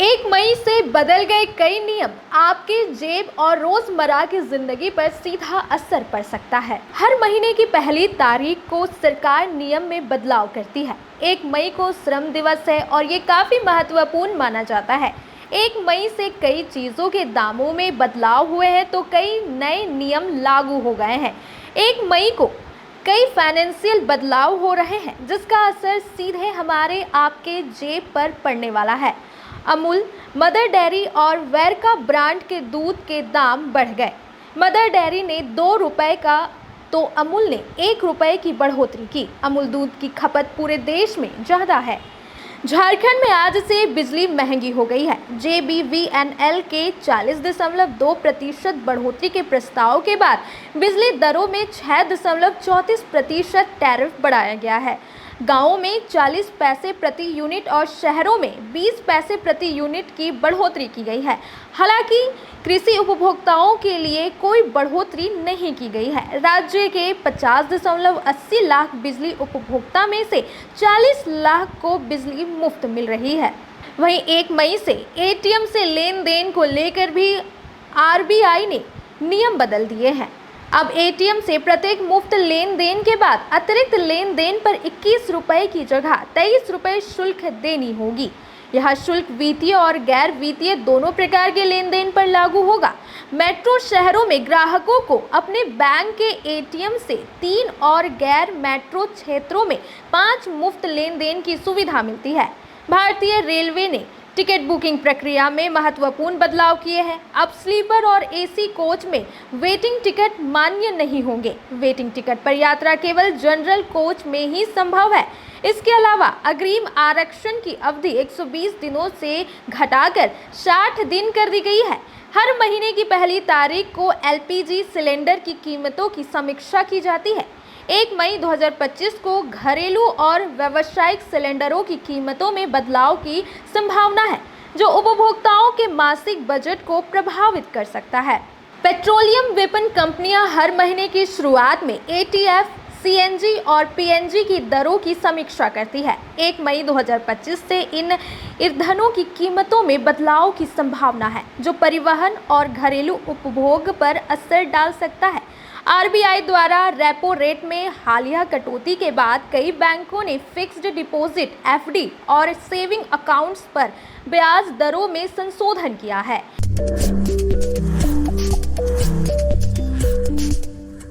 1 मई से बदल गए कई नियम आपके जेब और रोजमर्रा की जिंदगी पर सीधा असर पड़ सकता है। हर महीने की पहली तारीख को सरकार नियम में बदलाव करती है। 1 मई को श्रम दिवस है और ये काफी महत्वपूर्ण माना जाता है। 1 मई से कई चीजों के दामों में बदलाव हुए हैं तो कई नए नियम लागू हो गए हैं। 1 मई को कई फाइनेंशियल बदलाव हो रहे हैं जिसका असर सीधे हमारे आपके जेब पर पड़ने वाला है। अमूल, मदर डेयरी और वेरका ब्रांड के दूध के दाम बढ़ गए। मदर डेयरी ने 2 रुपए का तो अमूल ने 1 रुपए की बढ़ोतरी की। अमूल दूध की खपत पूरे देश में ज़्यादा है। झारखंड में आज से बिजली महंगी हो गई है। JBVNL के 40.2% बढ़ोतरी के प्रस्ताव के बाद बिजली दरों में 6.34% टैरिफ बढ़ाया गया है। गांवों में 40 पैसे प्रति यूनिट और शहरों में 20 पैसे प्रति यूनिट की बढ़ोतरी की गई है। हालांकि कृषि उपभोक्ताओं के लिए कोई बढ़ोतरी नहीं की गई है। राज्य के 50.80 लाख बिजली उपभोक्ता में से 40 लाख को बिजली मुफ्त मिल रही है। वहीं 1 मई से ATM से लेन देन को लेकर भी RBI ने नियम बदल दिए हैं। अब ATM से प्रत्येक मुफ्त लेन देन के बाद अतिरिक्त लेन देन पर 21 रुपए की जगह 23 रुपए शुल्क देनी होगी। यह शुल्क वित्तीय और गैर वित्तीय दोनों प्रकार के लेन देन पर लागू होगा। मेट्रो शहरों में ग्राहकों को अपने बैंक के ATM से 3 और गैर मेट्रो क्षेत्रों में 5 मुफ्त लेन देन की सुविधा मिलती है। भारतीय रेलवे ने टिकट बुकिंग प्रक्रिया में महत्वपूर्ण बदलाव किए हैं। अब स्लीपर और AC कोच में वेटिंग टिकट मान्य नहीं होंगे। वेटिंग टिकट पर यात्रा केवल जनरल कोच में ही संभव है। इसके अलावा अग्रिम आरक्षण की अवधि 120 दिनों से घटाकर 60 दिन कर दी गई है। हर महीने की पहली तारीख को LPG सिलेंडर की कीमतों की समीक्षा की जाती है। 1 मई 2025 को घरेलू और व्यावसायिक सिलेंडरों की कीमतों में बदलाव की संभावना है जो उपभोक्ताओं के मासिक बजट को प्रभावित कर सकता है। पेट्रोलियम विपणन कंपनियां हर महीने की शुरुआत में ATF, CNG और PNG की दरों की समीक्षा करती है। 1 मई 2025 से इन ईंधनों की कीमतों में बदलाव की संभावना है जो परिवहन और घरेलू उपभोग पर असर डाल सकता है। RBI द्वारा रेपो रेट में हालिया कटौती के बाद कई बैंकों ने फिक्स्ड डिपॉजिट FD और सेविंग अकाउंट्स पर ब्याज दरों में संशोधन किया है।